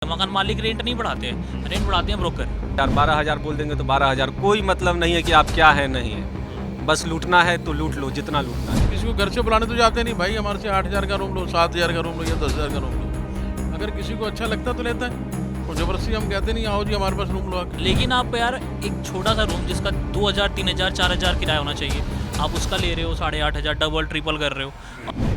मकान मालिक रेंट नहीं बढ़ाते हैं, रेंट बढ़ाते हैं ब्रोकर। यार 12,000 बोल देंगे तो 12,000, कोई मतलब नहीं है कि आप क्या है नहीं है, बस लूटना है तो लूट लो जितना लूटना है। किसी को घर से बुलाने तो जाते नहीं भाई, हमारे से 8,000 का रूम लो, 7,000 का रूम लो या 10,000 का रूम लो। अगर किसी को अच्छा लगता तो लेता है, और जबरदस्ती हम कहते नहीं आओ जी हमारे पास रूम लो आके। लेकिन आप यार एक छोटा सा रूम जिसका 2,000, 3,000, 4,000 किराया होना चाहिए, आप उसका ले रहे हो 8,500, डबल ट्रिपल कर रहे हो।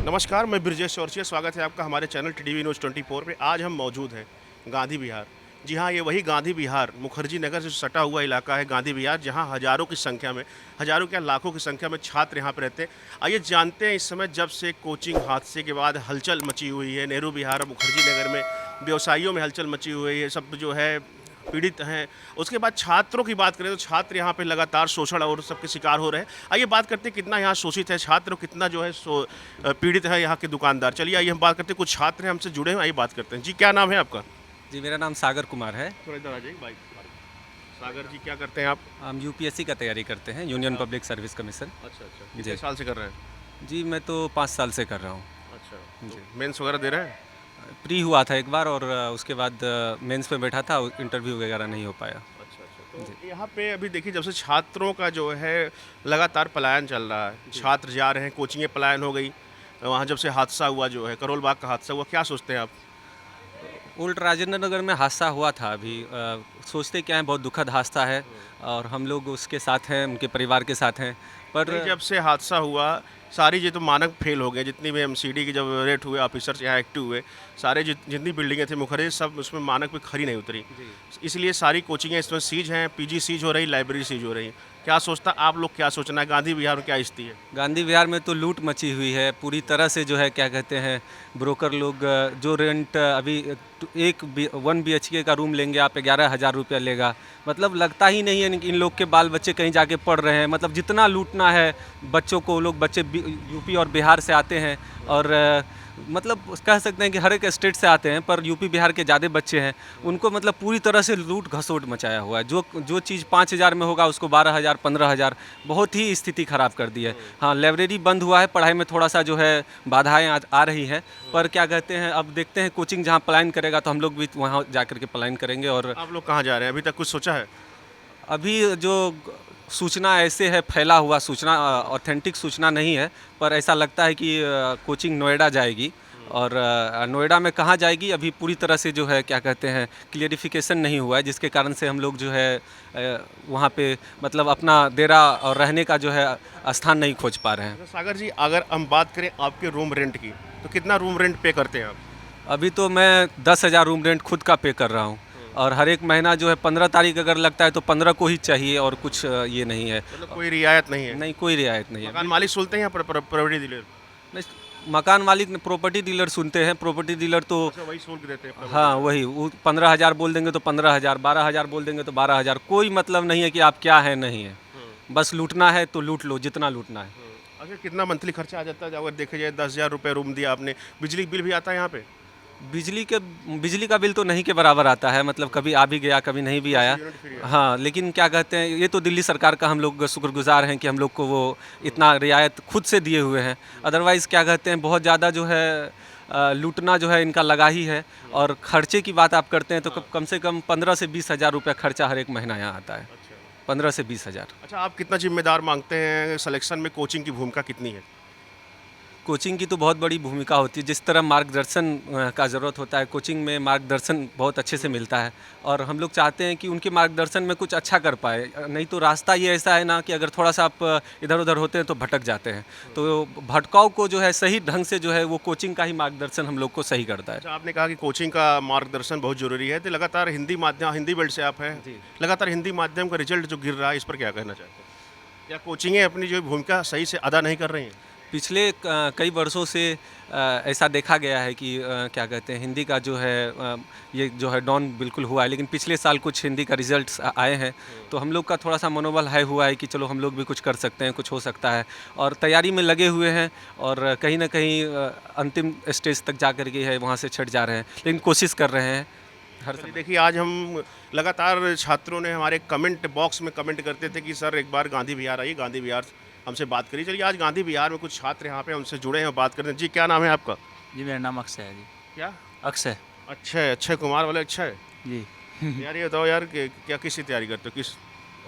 नमस्कार, मैं ब्रजेश चौरसिया, स्वागत है आपका हमारे चैनल टीवी न्यूज़ 24 पे। आज हम मौजूद हैं गांधी विहार। जी हाँ, ये वही गांधी विहार मुखर्जी नगर से सटा हुआ इलाका है गांधी विहार, जहाँ हज़ारों की संख्या में, हज़ारों क्या लाखों की संख्या में छात्र यहाँ पर रहते हैं। आइए जानते हैं इस समय जब से कोचिंग हादसे के बाद हलचल मची हुई है नेहरू विहार और मुखर्जी नगर में, व्यवसायियों में हलचल मची हुई है, सब जो है पीड़ित हैं। उसके बाद छात्रों की बात करें तो छात्र यहाँ पे लगातार शोषण और सबके शिकार हो रहे हैं। आइए बात करते हैं कितना यहाँ शोषित है छात्र, कितना जो है पीड़ित है यहाँ के दुकानदार। चलिए आइए हम बात करते हैं, कुछ छात्र हैं हमसे जुड़े हैं, आइए बात करते हैं। जी क्या नाम है आपका? जी मेरा नाम सागर कुमार है। थोड़ा इधर आ जाइए बाइक। सागर जी क्या करते हैं आप? हम यूपीएससी का तैयारी करते हैं, यूनियन पब्लिक सर्विस कमीशन। अच्छा, कितने साल से कर रहे हैं? जी मैं तो 5 साल से कर रहा हूँ। अच्छा, जी। मेंस वगैरह दे रहे हैं? प्री हुआ था एक बार और उसके बाद मेंस में बैठा था, इंटरव्यू वगैरह नहीं हो पाया। अच्छा, तो यहाँ पे अभी देखिए जब से छात्रों का जो है लगातार पलायन चल रहा है, छात्र जा रहे हैं, कोचिंगें पलायन हो गई, वहाँ जब से हादसा हुआ जो है करोल बाग का हादसा हुआ, क्या सोचते हैं आप? ओल्ड राजेंद्र नगर में हादसा हुआ था अभी, सोचते क्या है, बहुत दुखद हादसा है और हम लोग उसके साथ हैं, उनके परिवार के साथ हैं। पर नहीं, जब से हादसा हुआ सारी ये तो मानक फेल हो गए, जितनी भी एमसीडी की जब रेट हुए, ऑफिसर्स यहाँ एक्टिव हुए, सारे जितनी बिल्डिंगें थी मुखर्जी सब उसमें मानक पे खरी नहीं उतरी। इसलिए सारी कोचिंगें इसमें सीज हैं, पीजी सीज हो रही, लाइब्रेरी सीज हो रही। क्या सोचता आप लोग, क्या सोचना है गांधी विहार में क्या स्थिति है? गांधी विहार में तो लूट मची हुई है पूरी तरह से, जो है क्या कहते हैं, ब्रोकर लोग जो रेंट अभी 1 BHK का रूम लेंगे आप 11,000 रुपया लेगा। मतलब लगता ही नहीं है कि इन लोग के बाल बच्चे कहीं जाके पढ़ रहे हैं। मतलब जितना लूटना है बच्चों को, लोग बच्चे यूपी और बिहार से आते हैं और मतलब कह सकते हैं कि हर एक स्टेट से आते हैं, पर यूपी बिहार के ज़्यादा बच्चे हैं, उनको मतलब पूरी तरह से लूट घसोट मचाया हुआ है। जो चीज़ 5,000 में होगा उसको 12,000, 15,000, बहुत ही स्थिति ख़राब कर दी है। हाँ, लाइब्रेरी बंद हुआ है, पढ़ाई में थोड़ा सा जो है बाधाएं आ रही है, पर क्या कहते हैं, अब देखते हैं कोचिंग जहाँ पलायन करेगा तो हम लोग भी वहाँ जा कर के पलायन करेंगे। और आप लोग कहाँ जा रहे हैं, अभी तक कुछ सोचा है? अभी जो सूचना ऐसे है, फैला हुआ सूचना, ऑथेंटिक सूचना नहीं है, पर ऐसा लगता है कि कोचिंग नोएडा जाएगी। और नोएडा में कहाँ जाएगी अभी पूरी तरह से जो है क्या कहते हैं क्लियरिफिकेशन नहीं हुआ है, जिसके कारण से हम लोग जो है वहाँ पे मतलब अपना डेरा और रहने का जो है स्थान नहीं खोज पा रहे हैं। अच्छा, सागर जी अगर हम बात करें आपके रूम रेंट की, तो कितना रूम रेंट पे करते हैं आप? अभी तो मैं 10,000 रूम रेंट खुद का पे कर रहा हूँ और हर एक महीना जो है 15 तारीख अगर लगता है तो 15 को ही चाहिए, और कुछ ये नहीं है। मतलब कोई रियायत नहीं है? नहीं, कोई रियायत नहीं है। मकान मालिक सुनते हैं या प्रॉपर्टी डीलर? नहीं, मकान मालिक प्रॉपर्टी डीलर सुनते हैं, प्रॉपर्टी डीलर तो अच्छा, वही शुल्क देते हैं? हाँ वही, वो 15,000 बोल देंगे तो 15,000, 12,000 बोल देंगे तो 12,000, कोई मतलब नहीं है कि आप क्या है नहीं है, बस लूटना है तो लूट लो जितना लूटना है। अच्छा, कितना मंथली खर्चा आ जाता है अगर देखा जाए? 10,000 रुपये रूम दिया आपने, बिजली बिल भी आता है यहाँ पे? बिजली का बिल तो नहीं के बराबर आता है, मतलब कभी आ भी गया कभी नहीं भी आया। हाँ, लेकिन क्या कहते हैं, ये तो दिल्ली सरकार का हम लोग शुक्रगुजार हैं कि हम लोग को वो इतना रियायत खुद से दिए हुए हैं। अदरवाइज़ क्या कहते हैं, बहुत ज़्यादा जो है लूटना जो है इनका लगा ही है। और खर्चे की बात आप करते हैं तो कम से कम 15 से 20,000 रुपया खर्चा हर एक महीना यहाँ आता है। 15 से 20,000। अच्छा, आप कितना जिम्मेदार मांगते हैं सिलेक्शन में? कोचिंग की भूमिका कितनी है? कोचिंग की तो बहुत बड़ी भूमिका होती है, जिस तरह मार्गदर्शन का ज़रूरत होता है, कोचिंग में मार्गदर्शन बहुत अच्छे से मिलता है और हम लोग चाहते हैं कि उनके मार्गदर्शन में कुछ अच्छा कर पाए। नहीं तो रास्ता ये ऐसा है ना कि अगर थोड़ा सा आप इधर उधर होते हैं तो भटक जाते हैं, तो भटकाव को जो है सही ढंग से जो है वो कोचिंग का ही मार्गदर्शन हम लोग को सही करता है। अच्छा, आपने कहा कि कोचिंग का मार्गदर्शन बहुत ज़रूरी है, तो लगातार हिंदी माध्यम, हिंदी बेल्ट से आप हैं, लगातार हिंदी माध्यम का रिजल्ट जो गिर रहा है, इस पर क्या कहना चाहते हैं? या कोचिंगें अपनी जो भूमिका सही से अदा नहीं कर रही हैं? पिछले कई वर्षों से ऐसा देखा गया है कि क्या कहते हैं, हिंदी का जो है ये जो है डाउन बिल्कुल हुआ है, लेकिन पिछले साल कुछ हिंदी का रिजल्ट्स आए हैं तो हम लोग का थोड़ा सा मनोबल हाई हुआ है कि चलो हम लोग भी कुछ कर सकते हैं, कुछ हो सकता है, और तैयारी में लगे हुए हैं और कहीं ना कहीं अंतिम स्टेज तक जा कर के है वहाँ से छट जा रहे हैं, लेकिन कोशिश कर रहे हैं हर समय। देखिए आज हम लगातार छात्रों ने हमारे कमेंट बॉक्स में कमेंट करते थे कि सर एक बार गांधी विहार आइए, गांधी विहार हमसे बात करिए। चलिए आज गांधी विहार में कुछ छात्र यहाँ पे हमसे जुड़े हैं, बात करते हैं। जी क्या नाम है आपका? जी मेरा नाम अक्षय है जी। क्या? अक्षय। अच्छा है, अक्षय कुमार वाले अच्छा है। जी यार ये बताओ यार कि क्या किसकी तैयारी करते हो, किस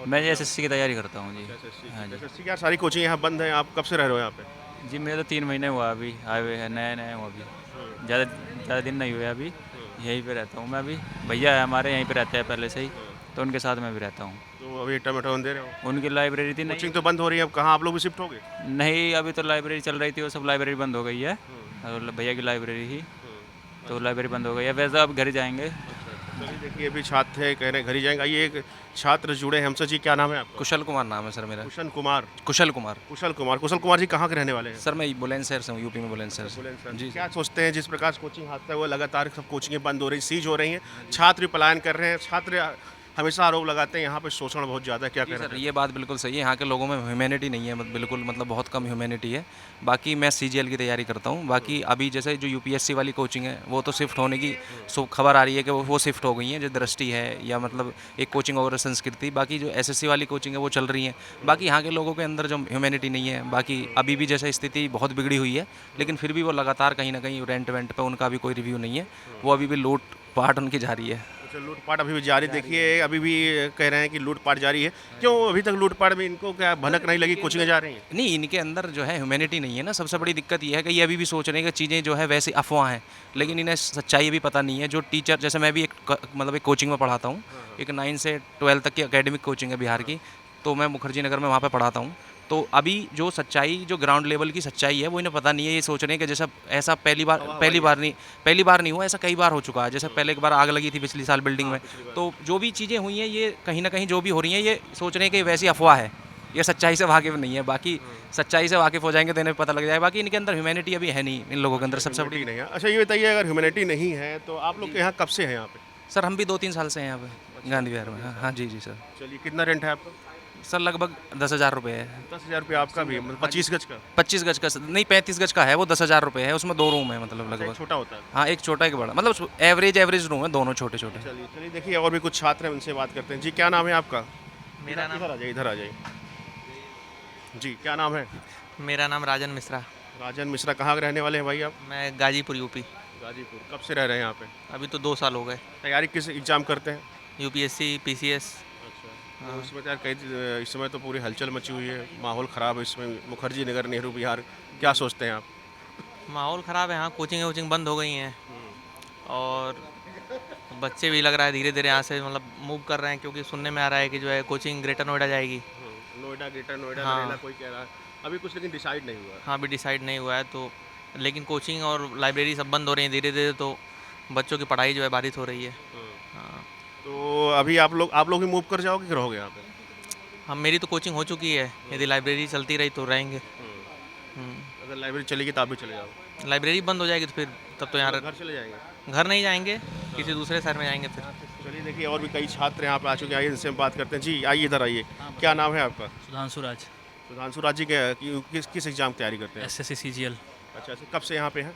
मैं एसएससी की तैयारी करता हूँ जी। हाँ जी। एसएससी की? यार सारी कोचिंग यहाँ बंद है, आप कब से रह रहे हो यहाँ पे? जी मेरे तो 3 महीने हुआ अभी आए हुए हैं, नए नए हूँ अभी, ज़्यादा दिन नहीं हुए अभी। यहीं पे रहता हूँ मैं अभी, भैया है हमारे यहीं पे रहते हैं पहले से ही, तो उनके साथ मैं भी रहता हूँ। तो अभी टमाटो दे रहे हो? उनकी लाइब्रेरी थी नहीं, कोचिंग तो बंद हो रही है, अब कहाँ आप लोग भी शिफ्ट हो गए? नहीं अभी तो लाइब्रेरी चल रही थी, वो सब लाइब्रेरी बंद हो गई है, और भैया की लाइब्रेरी ही, तो लाइब्रेरी बंद हो गई है। वैसे अब घर ही जाएंगे। चलिए देखिए, अभी छात्र है, कह रहे हैं घर ही जाएंगे। आइए एक छात्र जुड़े हैं हमसे। जी क्या नाम है आपका? कुशल कुमार नाम है सर मेरा। कुशन कुमार। कुशल कुमार कुशल कुमार जी कहाँ के रहने वाले हैं? सर मैं बुलंदशहर से हूँ, यूपी में बुलंदशहर से। बुलंदशहर। जी क्या सोचते हैं जिस प्रकार से कोचिंग हादसा हुआ, लगातार सब कोचिंगें बंद हो रही, सीज हो रही हैं, छात्र भी पलायन कर रहे हैं, छात्र हमेशा आरोप लगाते हैं यहाँ पे शोषण बहुत ज़्यादा है, क्या जी कह सर, रहे हैं? ये बात बिल्कुल सही है। यहाँ के लोगों में ह्यूमैनिटी नहीं है, बिल्कुल मतलब बहुत कम ह्यूमैनिटी है। बाकी मैं सीजीएल की तैयारी करता हूँ। बाकी अभी जैसे जो यूपीएससी वाली कोचिंग है वो तो शिफ्ट होने की खबर आ रही है कि वो शिफ्ट हो गई हैं, जो दृष्टि है या मतलब एक कोचिंग और संस्कृति। बाकी जो एसएससी वाली कोचिंग है वो चल रही हैं। बाकी यहाँ के लोगों के अंदर जो ह्यूमैनिटी नहीं है, बाकी अभी भी जैसे स्थिति बहुत बिगड़ी हुई है, लेकिन फिर भी वो लगातार कहीं ना कहीं रेंट वेंट पर उनका भी कोई रिव्यू नहीं है, वो अभी भी लूट पाट उनकी जारी है। अच्छा, लूटपाट अभी भी जारी। देखिए अभी भी कह रहे हैं कि लूटपाट जारी है। क्यों अभी तक लूटपाट में इनको क्या भनक नहीं लगी, कोचिंगें जा रही हैं? नहीं, इनके अंदर जो है ह्यूमैनिटी नहीं है ना। सबसे बड़ी दिक्कत ये है कि ये अभी भी सोच रहे हैं कि चीज़ें जो है वैसी अफवाह हैं, लेकिन इन्हें सच्चाई भी पता नहीं है। जो टीचर, जैसे मैं भी एक कोचिंग में पढ़ाता हूँ, एक 9 से 12 तक की एकेडमिक कोचिंग है बिहार की, तो मैं मुखर्जी नगर में वहाँ पे पढ़ाता हूँ। तो अभी जो सच्चाई, जो ग्राउंड लेवल की सच्चाई है वो इन्हें पता नहीं है। ये सोच रहे हैं कि जैसा ऐसा पहली बार नहीं हुआ, ऐसा कई बार हो चुका है। जैसे पहले एक बार आग लगी थी पिछले साल बिल्डिंग में, तो जो भी चीज़ें हुई हैं ये कहीं ना कहीं जो भी हो रही हैं ये सोच रहे हैं कि वैसी अफवाह है, ये सच्चाई से वाकिफ़ नहीं है। बाकी सच्चाई से वाकिफ़ हो जाएंगे तो इन्हें पता लग जाएगा। बाकी इनके अंदर ह्यूमैनिटी अभी है नहीं, इन लोगों के अंदर सबसे बड़ी। नहीं है। अच्छा ये बताइए, अगर ह्यूमैनिटी नहीं है तो आप लोग यहाँ कब से हैं यहाँ पे? सर हम भी 2-3 साल से हैं यहाँ पे गांधी विहार में। हाँ जी जी सर। चलिए कितना रेंट है आपका? सर लगभग 10,000 रुपये है। 10,000 रुपये आपका भी, मतलब 25 गज का? 25 गज का नहीं, 35 गज का है वो। 10,000 रुपये है, उसमें 2 रूम है मतलब एक लगभग। छोटा होता है। हाँ एक छोटा एक बड़ा, मतलब एवरेज रूम है, दोनों छोटे छोटे। चलिए चलिए देखिए, और भी कुछ छात्र हैं, उनसे बात करते हैं। जी क्या नाम है आपका? मेरा नाम इधर आ जाइए, इधर आ जाइए। जी क्या नाम है? मेरा नाम राजन मिश्रा। राजन मिश्रा। कहाँ के रहने वाले हैं भाई आप? मैं गाजीपुर यूपी। गाजीपुर। कब से रह रहे हैं यहाँ पे? अभी तो 2 साल हो गए। तैयारी किस एग्ज़ाम करते हैं? UPSC PCS. अच्छा। तो इसमें तो यार कई, इस समय तो पूरी हलचल मची हुई है, माहौल ख़राब है इसमें, मुखर्जी नगर, नेहरू बिहार, क्या सोचते हैं आप? माहौल ख़राब है, हाँ कोचिंग बंद हो गई हैं, और बच्चे भी लग रहा है धीरे धीरे यहाँ से मतलब मूव कर रहे हैं, क्योंकि सुनने में आ रहा है कि जो है कोचिंग ग्रेटर नोएडा जाएगी। नोएडा, ग्रेटर नोएडा, हाँ। नरेला कोई कह रहा है अभी कुछ, लेकिन डिसाइड नहीं हुआ है। हाँ अभी डिसाइड नहीं हुआ है, तो लेकिन कोचिंग और लाइब्रेरी सब बंद हो रही हैं धीरे धीरे, तो बच्चों की पढ़ाई जो है बाधित हो रही है। हाँ तो अभी आप लोग ही मूव कर जाओगे कि रहोगे यहाँ पे? हम, मेरी तो कोचिंग हो चुकी है, यदि लाइब्रेरी चलती रही तो रहेंगे। अगर लाइब्रेरी चलेगी तो आप भी चले जाओ? लाइब्रेरी बंद हो जाएगी तो फिर तब तो यहाँ घर चले जाएंगे? घर नहीं जाएंगे, किसी दूसरे शहर में जाएंगे फिर। चलिए देखिए, और भी कई छात्र यहाँ पे आ चुके हैं, आइए इनसे हम बात करते हैं। जी आइए, इधर आइए। क्या नाम है आपका? सुधांशु राज, सुधांशु राज जी। किस एग्ज़ाम की तैयारी करते हैं? SSC CGL. अच्छा, कब से यहाँ पे हैं?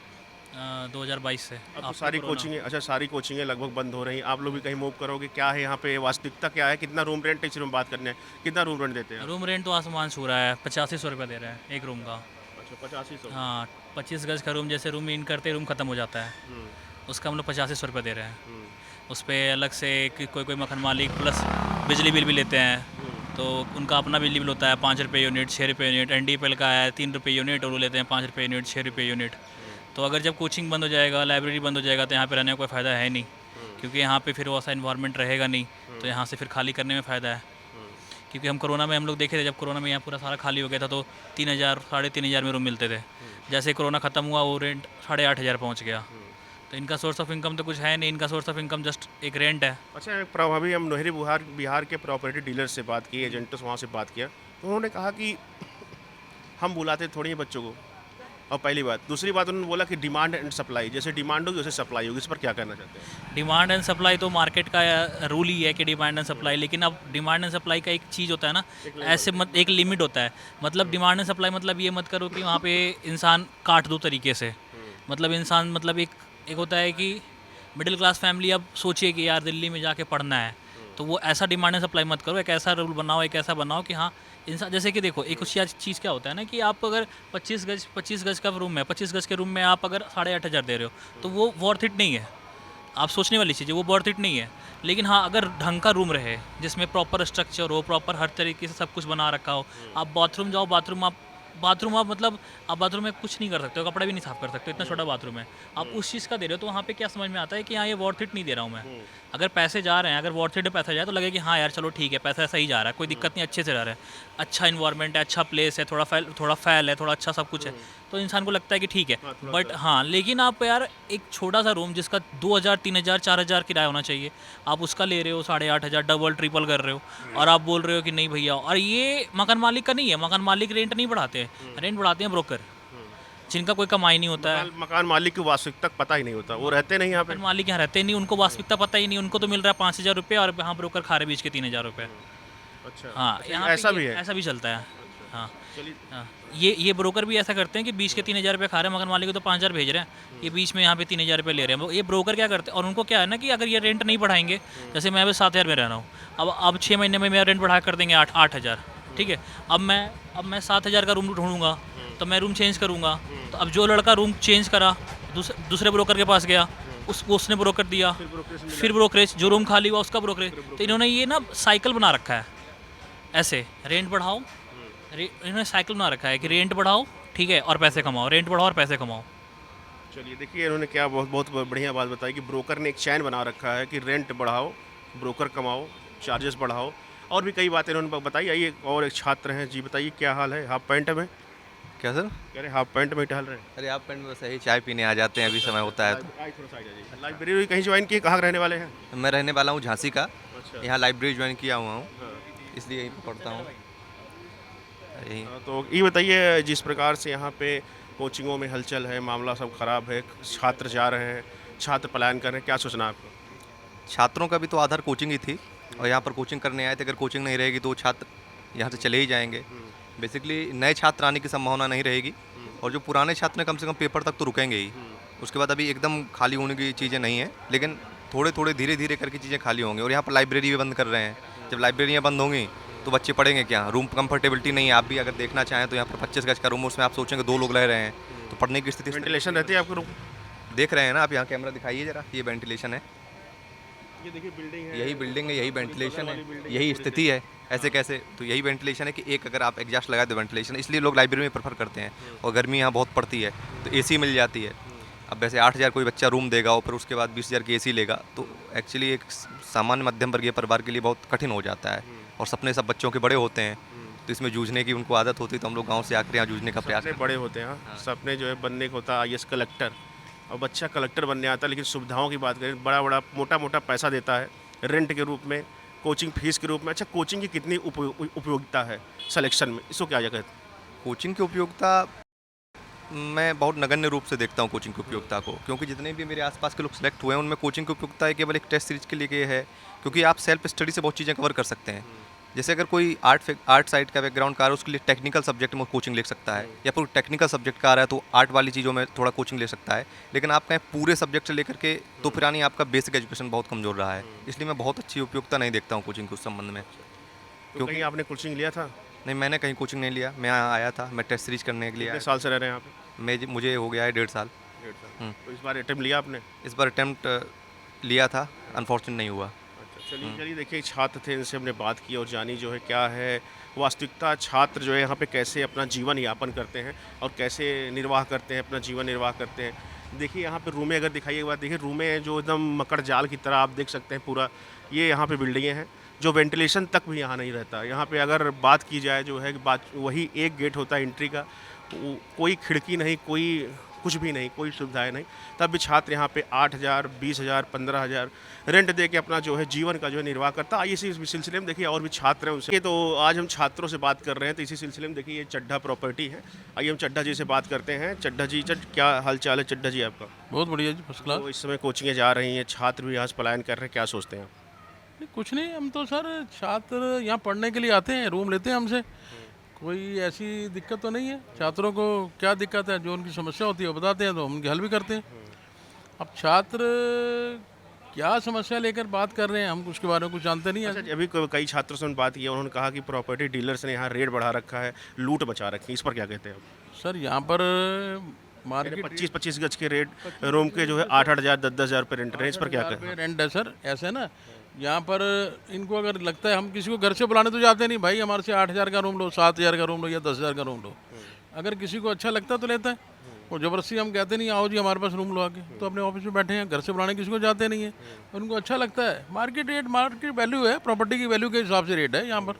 2022 से। अब तो आफ्टर सारी कोरोना। कोचिंगें, अच्छा सारी कोचिंगें लगभग बंद हो रही हैं, आप लोग भी कहीं मूव करोगे? क्या है यहाँ पे वास्तविकता, क्या है? कितना रूम रेंट, इस रूम बात करने हैं, कितना रूम रेंट देते हैं? रूम रेंट तो आसमान छू रहा है, 8500 रुपये दे रहे हैं एक रूम का। अच्छा 8500। हाँ 25 गज का रूम, जैसे रूम इन करते रूम ख़त्म हो जाता है, उसका हम लोग 8500 रुपये दे रहे हैं। उस पर अलग से कोई मकान मालिक प्लस बिजली बिल भी लेते हैं, तो उनका अपना बिजली बिल होता है 5 रुपये यूनिट, 6 रुपये यूनिट। एनडीपीएल का है 3 रुपये यूनिट, और वो लेते हैं 5 रुपये यूनिट, 6 रुपये यूनिट। तो अगर जब कोचिंग बंद हो जाएगा, लाइब्रेरी बंद हो जाएगा, तो यहाँ पे रहने का कोई फ़ायदा है नहीं, क्योंकि यहाँ पे फिर वैसा इन्वायरमेंट रहेगा नहीं, तो यहाँ से फिर खाली करने में फ़ायदा है। क्योंकि हम कोरोना में हम लोग देखे थे, जब कोरोना में यहाँ पूरा सारा खाली हो गया था, तो 3000 3,500 में रूम मिलते थे। जैसे कोरोना ख़त्म हुआ वो रेंट 8,500 पहुँच गया। तो इनका सोर्स ऑफ इनकम तो कुछ है नहीं, इनका सोर्स ऑफ इनकम जस्ट एक रेंट है। अच्छा, एक प्रभावी, हम नेहरू बिहार के प्रॉपर्टी डीलर से बात की, एजेंटों से वहाँ से बात किया, तो उन्होंने कहा कि हम बुलाते थोड़ी हैं बच्चों को, और पहली बात। दूसरी बात उन्होंने बोला कि डिमांड एंड सप्लाई, जैसे डिमांड होगी वैसे सप्लाई होगी। इस पर क्या कहना चाहते हैं? डिमांड एंड सप्लाई तो मार्केट का रूल ही है कि डिमांड एंड सप्लाई, लेकिन अब डिमांड एंड सप्लाई का एक चीज़ होता है ना, ऐसे मत, एक लिमिट होता है। मतलब डिमांड एंड सप्लाई मतलब ये मत करो कि वहाँ पे इंसान काट दो तरीके से। मतलब इंसान, मतलब एक होता है कि मिडिल क्लास फैमिली अब सोचिए कि यार दिल्ली में जाके पढ़ना है, तो वो ऐसा डिमांड एंड सप्लाई मत करो। एक ऐसा रूल बनाओ, एक ऐसा बनाओ कि हाँ इंसान, जैसे कि देखो एक उस चीज़ क्या होता है ना, कि आप अगर 25 गज का रूम है, 25 गज के रूम में आप अगर 8,500 दे रहे हो, तो वो वर्थ इट नहीं है। आप सोचने वाली चीज़ है, वो वर्थ इट नहीं है। लेकिन हाँ, अगर ढंग का रूम रहे जिसमें प्रॉपर स्ट्रक्चर हो, प्रॉपर हर तरीके से सब कुछ बना रखा हो, आप बाथरूम जाओ, बाथरूम आप मतलब आप बाथरूम में कुछ नहीं कर सकते हो, कपड़े भी नहीं साफ कर सकते हो, इतना छोटा बाथरूम है। आप उस चीज़ का दे रहे हो तो वहाँ पे क्या समझ में आता है कि हाँ ये वर्थ इट नहीं दे रहा हूँ मैं। अगर पैसे जा रहे हैं, अगर वर्थ इट पैसा जाए तो लगे कि हाँ यार चलो ठीक है, पैसा सही जा रहा है, कोई दिक्कत नहीं, अच्छे से जा रहा है, अच्छा इन्वायरमेंट है, अच्छा प्लेस है, थोड़ा फैल है, थोड़ा अच्छा सब कुछ है, तो इंसान को लगता है कि ठीक है। बट हाँ, लेकिन आप यार एक छोटा सा रूम जिसका 2000 3000 4000 किराया होना चाहिए, आप उसका ले रहे हो 8500, डबल ट्रिपल कर रहे हो, और आप बोल रहे हो कि नहीं भैया। और ये मकान मालिक का नहीं है, मकान मालिक रेंट नहीं बढ़ाते हैं, रेंट बढ़ाते हैं ब्रोकर, जिनका कोई कमाई नहीं होता है। मकान मालिक की वास्तविकता पता ही नहीं होता, वो रहते नहीं यहाँ पे। मकान मालिक यहाँ रहते नहीं, उनको वास्तविकता पता ही नहीं, उनको तो मिल रहा है 5000 रुपये, और यहाँ ब्रोकर खा रहे बीच के 3000 रुपये। अच्छा, हाँ, यहाँ पे ऐसा भी है। ऐसा भी चलता है। हाँ चलिए, हाँ, ये ब्रोकर भी ऐसा करते हैं कि बीच के 3000 रुपये खा रहे हैं, मकान मालिक को तो 5000 भेज रहे हैं, ये बीच में यहाँ पे 3000 रुपये ले रहे हैं। ये ब्रोकर क्या करते हैं, और उनको क्या है ना कि अगर ये रेंट नहीं बढ़ाएंगे, जैसे मैं अभी 7000 में रह रहा हूँ, अब 6 महीने में मेरा रेंट बढ़ा कर देंगे 8000, ठीक है। अब मैं 7000 का रूम ढूंढूंगा, तो मैं रूम चेंज करूँगा, तो अब जो लड़का रूम चेंज करा दूसरे ब्रोकर के पास गया, उसने ब्रोकर दिया, फिर ब्रोकरेज, जो रूम खाली हुआ उसका ब्रोकरेज। तो इन्होंने ये ना साइकिल बना रखा है, ऐसे रेंट बढ़ाओ, इन्होंने साइकिल बना रखा है कि रेंट बढ़ाओ, ठीक है, और पैसे कमाओ, रेंट बढ़ाओ और पैसे कमाओ। चलिए देखिए इन्होंने क्या बहुत बहुत बढ़िया बात बताई कि ब्रोकर ने एक चैन बना रखा है कि रेंट बढ़ाओ, ब्रोकर कमाओ, चार्जेस बढ़ाओ, और भी कई बातें इन्होंने बताई। आइए, और एक छात्र हैं जी, बताइए क्या हाल है? हाफ पैंट में क्या सर? कह रहे हाफ पैंट में टहल रहे हैं। अरे आप पेंट में बस यही चाय पीने आ जाते हैं, अभी समय होता है तो। थोड़ा सा आ जाइए। लाइब्रेरी कहीं ज्वाइन की, कहाँ रहने वाले हैं? मैं रहने वाला हूँ झांसी का, अच्छा। यहाँ लाइब्रेरी ज्वाइन किया हुआ हूँ, इसलिए यहीं पर पढ़ता हूँ यहीं। तो ये बताइए, जिस प्रकार से यहाँ पे कोचिंगों में हलचल है, मामला सब खराब है, छात्र जा रहे हैं, छात्र पलायन कर रहे हैं, क्या सोचना है आपको? छात्रों का भी तो आधार कोचिंग ही थी, और यहाँ पर कोचिंग करने आए थे। अगर कोचिंग नहीं रहेगी तो छात्र यहाँ से चले ही जाएंगे। बेसिकली नए छात्र आने की संभावना नहीं रहेगी, और जो पुराने छात्र हैं कम से कम पेपर तक तो रुकेंगे ही। उसके बाद अभी एकदम खाली होने की चीज़ें नहीं हैं, लेकिन थोड़े थोड़े धीरे धीरे करके चीज़ें खाली होंगी। और यहाँ पर लाइब्रेरी भी बंद कर रहे हैं। जब लाइब्रेरियाँ बंद होंगी तो बच्चे पढ़ेंगे क्या? रूम कंफर्टेबिलिटी नहीं है। आप भी अगर देखना चाहें तो यहाँ पर 25 गज का रूम, उसमें आप सोचेंगे 2 लोग रह रहे हैं, तो पढ़ने की स्थिति वेंटिलेशन रहती है आपको रूम? देख रहे हैं ना आप, यहाँ कैमरा दिखाइए जरा, ये वेंटिलेशन है, ये देखिए बिल्डिंग है, यही बिल्डिंग है, यही वेंटिलेशन है, यही स्थिति है। ऐसे कैसे? तो यही वेंटिलेशन है कि एक अगर आप एग्जॉस्ट लगा दो वेंटिलेशन, इसलिए लोग लाइब्रेरी में प्रेफर करते हैं। और गर्मी यहाँ बहुत पड़ती है तो एसी मिल जाती है। अब वैसे 8000 कोई बच्चा रूम देगा और फिर उसके बाद 20000 की एसी लेगा, तो एक्चुअली एक सामान्य मध्यम वर्गीय परिवार के लिए बहुत कठिन हो जाता है। और सपने सब बच्चों के बड़े होते हैं, तो इसमें जूझने की उनको आदत होती है। तो हम लोग गाँव से आकर यहाँ जूझने का प्रयास सपने बड़े होते हैं। हाँ, सपने जो है बनने को होता है IAS कलेक्टर, और बच्चा कलेक्टर बनने आता है, लेकिन सुविधाओं की बात करें, बड़ा बड़ा मोटा मोटा पैसा देता है रेंट के रूप में, कोचिंग फीस के रूप में। अच्छा, कोचिंग की कितनी उपयोगिता है सिलेक्शन में, इसको क्या कहते हैं? कोचिंग की उपयोगिता मैं बहुत नगण्य रूप से देखता हूँ कोचिंग की उपयोगिता को, क्योंकि जितने भी मेरे आसपास के लोग सिलेक्ट हुए हैं उनमें कोचिंग की उपयोगिता है केवल एक टेस्ट सीरीज के लिए है, क्योंकि आप सेल्फ स्टडी से बहुत चीज़ें कवर कर सकते हैं। जैसे अगर कोई आर्ट साइड का बैकग्राउंड का आ रहा है, उसके लिए टेक्निकल सब्जेक्ट में कोचिंग ले सकता है, या फिर टेक्निकल सब्जेक्ट का आ रहा है तो आर्ट वाली चीज़ों में थोड़ा कोचिंग ले सकता है। लेकिन आप कहें पूरे सब्जेक्ट से लेकर के, तो फिर यानी आपका बेसिक एजुकेशन बहुत कमज़ोर रहा है। इसलिए मैं बहुत अच्छी उपयोगिता नहीं देखता हूँ कोचिंग के उस संबंध में। तो कहीं आपने कोचिंग लिया था? नहीं, मैंने कहीं कोचिंग नहीं लिया। मैं यहाँ आया था, मैं टेस्ट सीरीज करने के लिए कितने साल से रह रहे हैं यहाँ पे? मुझे हो गया है 1.5 साल। 1.5 साल। तो इस बार अटेम्प्ट लिया आपने? इस बार अटेम्प्ट लिया था, अनफॉर्चुनेट नहीं हुआ। अच्छा, चलिए देखिए, छात्र थे, इनसे हमने बात की और जानी जो है क्या है वास्तविकता, छात्र जो है यहाँ पे कैसे अपना जीवन यापन करते हैं और कैसे निर्वाह करते हैं, अपना जीवन निर्वाह करते हैं। देखिए यहाँ पे रूमें अगर दिखाइए एक बार, देखिए रूमें जो एकदम मकर जाल की तरह आप देख सकते हैं पूरा। ये यहाँ पे बिल्डिंगें हैं, जो वेंटिलेशन तक भी यहाँ नहीं रहता। यहाँ पे अगर बात की जाए जो है बात, वही एक गेट होता है एंट्री का, कोई खिड़की नहीं, कोई कुछ भी नहीं, कोई सुविधाएं नहीं, तब भी छात्र यहाँ पे 8000 20000 15000 रेंट दे के अपना जो है जीवन का जो है निर्वाह करता है। इसी सिलसिले में देखिए और भी छात्र हैं उनसे, तो आज हम छात्रों से बात कर रहे हैं। तो इसी सिलसिले में देखिए ये चड्ढा प्रॉपर्टी है, आइए हम चड्ढा जी से बात करते हैं। चड्ढा जी, क्या हाल चाल है चड्ढा जी आपका? बहुत बढ़िया जी, फर्स्ट क्लास। तो इस समय कोचिंगें जा रही हैं, छात्र भी यहाँ से पलायन कर रहे हैं, क्या सोचते हैं आप? नहीं, कुछ नहीं, हम तो सर छात्र यहाँ पढ़ने के लिए आते हैं, रूम लेते हैं हमसे, कोई ऐसी दिक्कत तो नहीं है। छात्रों को क्या दिक्कत है, जो उनकी समस्या होती है वो बताते हैं, तो हम उनकी हल भी करते हैं। अब छात्र क्या समस्या लेकर बात कर रहे हैं, हम उसके बारे में कुछ जानते नहीं हैं। अच्छा, अभी कई छात्रों से बात की, उन्होंने कहा कि प्रॉपर्टी डीलर्स ने यहाँ रेट बढ़ा रखा है, लूट मचा रखी है, इस पर क्या कहते हैं आप? सर यहाँ पर मार्केट 25-25 गज के रेट रूम के जो है 8-8 हज़ार 10-10 हज़ार पे रेंट है, इस पर क्या पे करें? रेंट है सर। ऐसे ना यहाँ पर इनको अगर लगता है, हम किसी को घर से बुलाने तो जाते नहीं भाई, हमारे से 8,000 का रूम लो, 7,000 का रूम लो या 10,000 का रूम लो। अगर किसी को अच्छा लगता है तो लेता है, और ज़बरदस्ती हम कहते नहीं आओ जी हमारे पास रूम लो आके, तो अपने ऑफिस में बैठे हैं, घर से बुलाने किसी को जाते नहीं है, उनको अच्छा लगता है। मार्केट रेट, मार्केट वैल्यू है, प्रॉपर्टी की वैल्यू के हिसाब से रेट है यहाँ पर।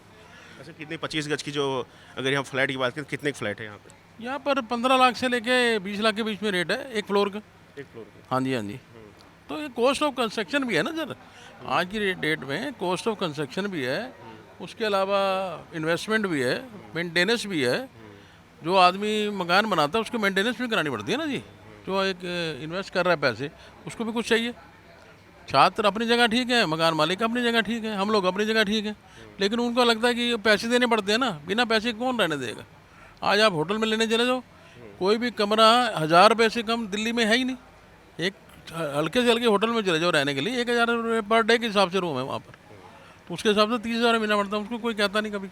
अच्छा, कितने 25 गज की जो, अगर हम फ्लैट की बात करें, कितने फ्लैट है यहाँ पे? यहाँ पर 15 लाख से लेके 20 लाख के बीच में रेट है एक फ्लोर का। एक फ्लोर के। हाँ जी, हाँ जी। तो ये कॉस्ट ऑफ कंस्ट्रक्शन भी है ना सर, आज की डेट में कॉस्ट ऑफ कंस्ट्रक्शन भी है, उसके अलावा इन्वेस्टमेंट भी है, मेंटेनेंस भी है। जो आदमी मकान बनाता है उसको मेंटेनेंस भी करानी पड़ती है ना जी। जो एक इन्वेस्ट कर रहा है पैसे, उसको भी कुछ चाहिए। छात्र अपनी जगह ठीक है, मकान मालिक अपनी जगह ठीक है, हम लोग अपनी जगह ठीक है, लेकिन उनको लगता है कि ये पैसे देने पड़ते हैं ना, बिना पैसे कौन रहने देगा। आज आप होटल में लेने चले जाओ, कोई भी कमरा 1,000 रुपये से कम दिल्ली में है ही नहीं। एक हल्के से हल्के होटल में चले जाओ रहने के लिए 1,000 रुपये पर डे के हिसाब से रूम है वहाँ पर, तो उसके हिसाब से 30,000 मिलना पड़ता है। उसको कोई कहता नहीं। कभी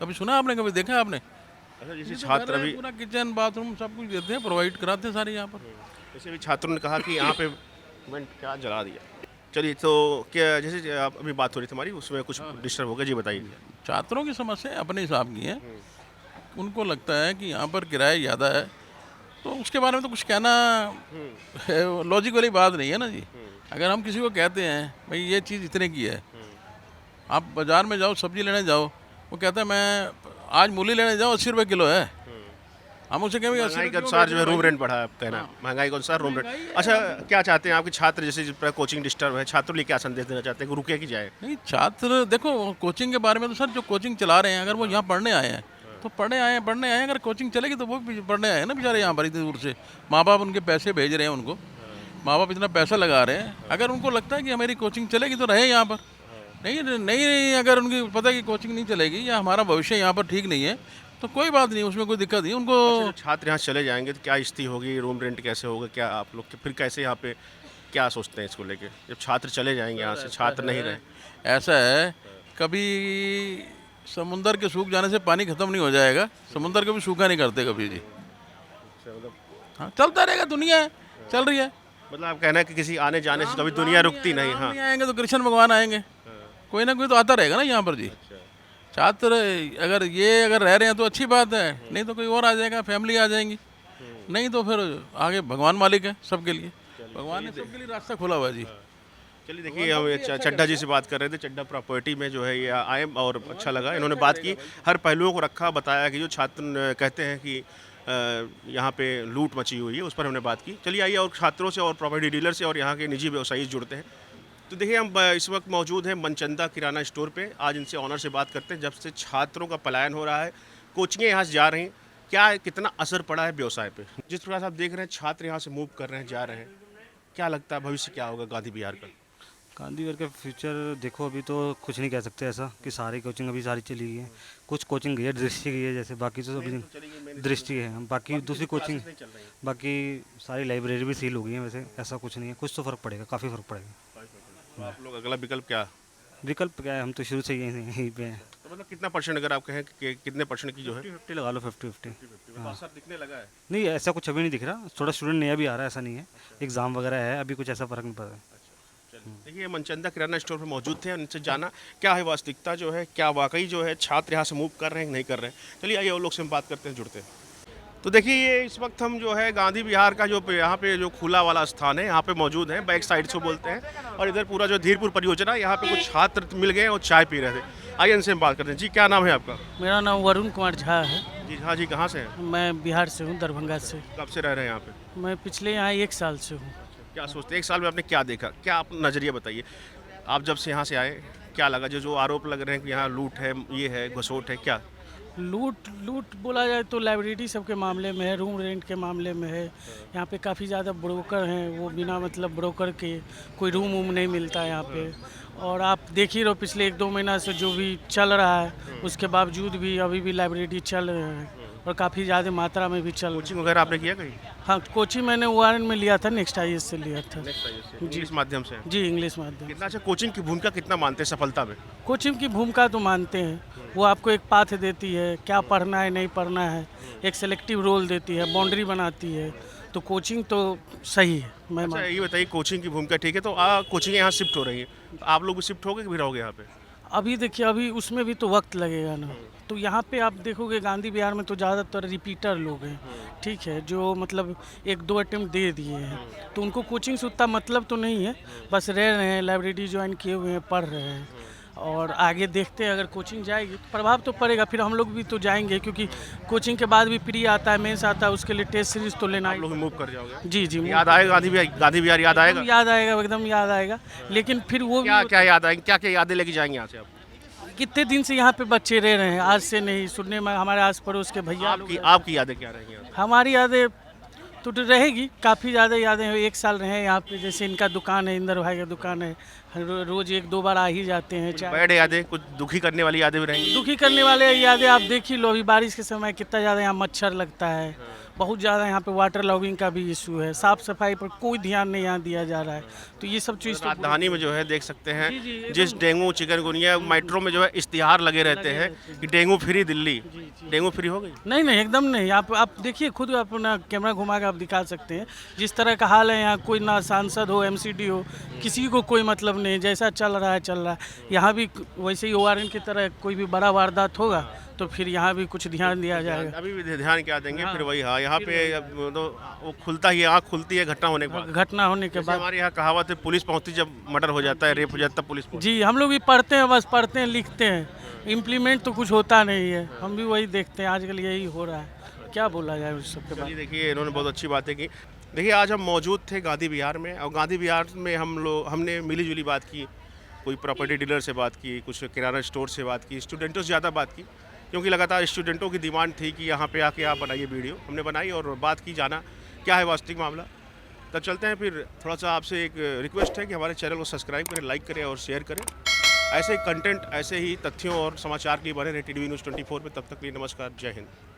कभी सुना आपने, कभी देखा आपने? अच्छा, जैसे छात्र अभी, पूरा किचन बाथरूम सब कुछ देते हैं, प्रोवाइड कराते हैं सारे यहाँ पर। जैसे अभी छात्रों ने कहा कि यहाँ पे मैं क्या जला दिया। चलिए, तो क्या जैसे आप अभी बात हो रही थी हमारी, उसमें कुछ डिस्टर्ब हो गया जी, बताइए। छात्रों की समस्या अपने हिसाब की है। उनको लगता है कि यहाँ पर किराया ज़्यादा है, तो उसके बारे में तो कुछ कहना लॉजिक वाली बात नहीं है ना जी। अगर हम किसी को कहते हैं भाई ये चीज़ इतने की है, आप बाज़ार में जाओ सब्जी लेने जाओ, वो कहता है मैं आज मूली लेने जाओ 80 रुपये किलो है, हम उसे कहेंगे 80 महंगाई के रुपये अनुसार जो है किलो रूम रेंट बढ़ा है, आप कहना महंगाई के अनुसार रूम रेंट। अच्छा, क्या चाहते हैं आपके छात्र, जैसे जिस पर कोचिंग डिस्टर्ब है, छात्रों लिए क्या संदेश देना चाहते हैं कि रुके कि जाए? नहीं, छात्र देखो कोचिंग के बारे में तो सर, जो कोचिंग चला रहे हैं अगर वो यहाँ पढ़ने आए हैं तो पढ़ने आए हैं, अगर कोचिंग चलेगी तो वो भी पढ़ने आए हैं ना बेचारे, यहाँ पर इतनी दूर से माँ बाप उनके पैसे भेज रहे हैं उनको, माँ बाप इतना पैसा लगा रहे हैं। अगर उनको लगता है कि हमारी कोचिंग चलेगी तो रहे यहाँ पर, नहीं अगर उनकी पता है कि कोचिंग नहीं चलेगी या हमारा भविष्य यहाँ पर ठीक नहीं है तो कोई बात नहीं, उसमें कोई दिक्कत नहीं उनको। अच्छा, जो छात्र यहाँ चले जाएंगे तो क्या स्थिति होगी, रूम रेंट कैसे होगा, क्या आप लोग फिर कैसे यहाँ पे क्या सोचते हैं इसको लेके, जब छात्र चले जाएंगे यहाँ से, छात्र नहीं रहे? ऐसा है, कभी समुंदर के सूख जाने से पानी खत्म नहीं हो जाएगा, समुंदर कभी सूखा नहीं करते कभी जी। हाँ, चलता रहेगा, दुनिया है, चल रही है। मतलब आप कहना है कि किसी आने जाने से कभी दुनिया रुकती नहीं। हाँ, नहीं आएंगे तो कृष्ण भगवान आएंगे, कोई ना कोई तो आता रहेगा ना यहाँ पर जी। छात्र अगर रह रहे हैं तो अच्छी बात है, नहीं तो कोई और आ जाएगा, फैमिली आ जाएंगी, नहीं तो फिर आगे भगवान मालिक है सबके लिए, भगवान ने सबके लिए रास्ता खोला हुआ है जी। चलिए, देखिए हम चड्डा जी से बात कर रहे थे, चड्डा प्रॉपर्टी में जो है ये आए और अच्छा लगा, इन्होंने बात की, हर पहलुओं को रखा, बताया कि जो छात्र कहते हैं कि यहाँ पे लूट मची हुई है, उस पर हमने बात की। चलिए आइए और छात्रों से और प्रॉपर्टी डीलर से और यहाँ के निजी व्यवसायी जुड़ते हैं। तो देखिए, हम इस वक्त मौजूद हैं मनचंदा किराना स्टोर पे। आज इनसे ऑनर से बात करते हैं। जब से छात्रों का पलायन हो रहा है, कोचिंगें यहाँ से जा रही हैं, क्या कितना असर पड़ा है व्यवसाय पे? जिस प्रकार से आप देख रहे हैं छात्र यहाँ से मूव कर रहे हैं, जा रहे हैं, क्या लगता है भविष्य क्या होगा गांधी विहार का? गांधी विहार का फ्यूचर देखो, अभी तो कुछ नहीं कह सकते ऐसा कि सारी कोचिंग अभी सारी चली गई है। कुछ कोचिंग गई है, दृष्टि गई है, जैसे बाकी तो अभी दृष्टि है, बाकी दूसरी कोचिंग, बाकी सारी लाइब्रेरी भी सील हो गई है। वैसे ऐसा कुछ नहीं है, कुछ तो फ़र्क पड़ेगा, काफ़ी फ़र्क पड़ेगा। तो आप लोग अगला विकल्प क्या? विकल्प क्या है, हम तो शुरू से यहीं पे हैं। तो मतलब कितना परसेंट, अगर आप कहें कि कितने परसेंट की जो है 50 लगा लो, 50-50। हाँ, सर दिखने लगा है? नहीं, ऐसा कुछ अभी नहीं दिख रहा, थोड़ा स्टूडेंट नया भी आ रहा है, ऐसा नहीं है, एग्ज़ाम वगैरह है, अभी कुछ ऐसा फ़र्क नहीं पड़ रहा है। देखिए, मनचंदा किराना स्टोर पर मौजूद थे, उनसे जाना क्या है वास्तविकता जो है, क्या वाकई जो है छात्र यहाँ से मूव कर रहे हैं नहीं कर रहे हैं। चलिए आइए और लोग से हम बात करते हैं, जुड़ते हैं। तो देखिए, ये इस वक्त हम जो है गांधी विहार का जो यहाँ पे जो खुला वाला स्थान है, यहाँ पे मौजूद हैं, बैक साइड से बोलते हैं, और इधर पूरा जो धीरपुर परियोजना, यहाँ पे कुछ छात्र मिल गए और चाय पी रहे थे। आइए इनसे हम बात करते हैं। जी, क्या नाम है आपका? मेरा नाम वरुण कुमार झा है। जी हाँ जी, कहाँ से हैं? मैं बिहार से हूँ, दरभंगा से। कब से रह रहे हैं यहाँ पे? मैं पिछले यहाँ 1 साल से हूँ। क्या सोचते हैं, 1 साल में आपने क्या देखा, क्या आप नज़रिया बताइए, आप जब से यहाँ से आए क्या लगा? जो आरोप लग रहे हैं कि यहाँ लूट है, ये है, घुसोट है, क्या? लूट बोला जाए तो लाइब्रेरी सबके मामले में है, रूम रेंट के मामले में है। यहाँ पे काफ़ी ज़्यादा ब्रोकर हैं, वो बिना मतलब ब्रोकर के कोई रूम वूम नहीं मिलता है यहाँ पे। और आप देख ही रहो, पिछले 1-2 महीना से जो भी चल रहा है, उसके बावजूद भी अभी भी लाइब्रेरी चल रहे हैं और काफ़ी ज़्यादा मात्रा में भी चल। कोचिंग वगैरह आपने किया कहीं? हाँ, कोचिंग मैंने वारन में लिया था, नेक्स्ट IAS से लिया था। इंग्लिश माध्यम से? जी, इंग्लिश माध्यम। कितना अच्छा, कोचिंग की भूमिका कितना मानते हैं सफलता में? कोचिंग की भूमिका तो मानते हैं, वो आपको एक पाथ देती है, क्या पढ़ना है नहीं पढ़ना है, एक सेलेक्टिव रोल देती है, बाउंड्री बनाती है, तो कोचिंग तो सही है। मैं अच्छा ये बताइए, कोचिंग की भूमिका ठीक है, तो कोचिंग यहाँ शिफ्ट हो रही है, तो आप लोग भी शिफ्ट होगे कि भी रहोगे यहाँ पे? अभी देखिए, अभी उसमें भी तो वक्त लगेगा ना। तो यहाँ पे आप देखोगे गांधी विहार में तो ज़्यादातर रिपीटर लोग हैं, ठीक है, जो मतलब 1-2 अटेम्प्ट दे दिए हैं, तो उनको कोचिंग से उतना मतलब तो नहीं है, बस रह रहे हैं, लाइब्रेरी ज्वाइन किए हुए हैं, पढ़ रहे हैं। और आगे देखते हैं, अगर कोचिंग जाएगी तो प्रभाव तो पड़ेगा, फिर हम लोग भी तो जाएंगे, क्योंकि कोचिंग के बाद भी प्री आता है, मेंस आता है, उसके लिए टेस्ट सीरीज तो लेना आप लोग मूव कर जाओगे? जी जी, याद आएगा गांधी विहार याद आएगा? एकदम याद आएगा, एकदम याद आएगा। लेकिन फिर वो क्या भी क्या याद आएंगे, क्या क्या यादें लेके जाएंगे यहाँ से आप? कितने दिन से यहाँ पे बच्चे रह रहे हैं, आज से नहीं, सुनने में हमारे आस पड़ोस के भैया लोग आपकी यादें क्या रहेंगी यहाँ? हमारी यादें तो रहेगी, काफ़ी ज़्यादा यादें हैं। 1 साल रहे यहाँ पे, जैसे इनका दुकान है, इंदर भाई का दुकान है, रोज़ 1-2 बार आ ही जाते हैं। चाय बैड यादें, कुछ दुखी करने वाली यादें भी रहेंगी? दुखी करने वाले यादें आप देख ही लो, अभी बारिश के समय कितना ज़्यादा यहाँ मच्छर लगता है, बहुत ज़्यादा यहाँ पे वाटर लॉगिंग का भी इशू है, साफ़ सफाई पर कोई ध्यान नहीं यहाँ दिया जा रहा है, तो ये सब चीज़ तो राजधानी में जो है देख सकते हैं, जी, जी, एकदम। जिस डेंगू चिकनगुनिया मेट्रो में जो है इश्तिहार लगे रहते हैं कि dengue free Delhi, dengue free हो गई? नहीं एकदम नहीं। आप देखिए, खुद अपना कैमरा घुमा के आप दिखा सकते हैं जिस तरह का हाल है यहाँ। कोई ना सांसद हो, एमसीडी हो, किसी को कोई मतलब नहीं, जैसा चल रहा है। यहाँ भी वैसे ही ORN की तरह कोई भी बड़ा वारदात होगा तो फिर यहाँ भी कुछ ध्यान दिया जाएगा। अभी भी ध्यान क्या देंगे? फिर वही यहाँ पे तो वो खुलता ही, आँख खुलती है घटना होने के बाद। घटना होने के बाद हमारे यहाँ कहावत है, पुलिस पहुँचती जब मर्डर हो जाता है, रेप हो जाता है, पुलिस पहुँचती। जी, हम लोग भी पढ़ते हैं, बस पढ़ते हैं, लिखते हैं, इम्प्लीमेंट तो कुछ होता नहीं है। हम भी वही देखते हैं, आजकल यही हो रहा है, क्या बोला जाए उस सब के बाद। चलिए देखिए, इन्होंने बहुत अच्छी बातें की। देखिए आज हम मौजूद थे गांधी विहार में, और गांधी विहार में हमने मिली जुली बात की, कोई प्रॉपर्टी डीलर से बात की, कुछ किराना स्टोर से बात की, स्टूडेंटों से ज़्यादा बात की, क्योंकि लगातार स्टूडेंटों की डिमांड थी कि यहाँ पे आके आप बनाइए वीडियो। हमने बनाई और बात की, जाना क्या है वास्तविक मामला। तब चलते हैं। फिर थोड़ा सा आपसे एक रिक्वेस्ट है कि हमारे चैनल को सब्सक्राइब करें, लाइक करें और शेयर करें। ऐसे कंटेंट, ऐसे ही तथ्यों और समाचार के लिए बने रहे TDV News 24 में। तब तक के लिए नमस्कार, जय हिंद।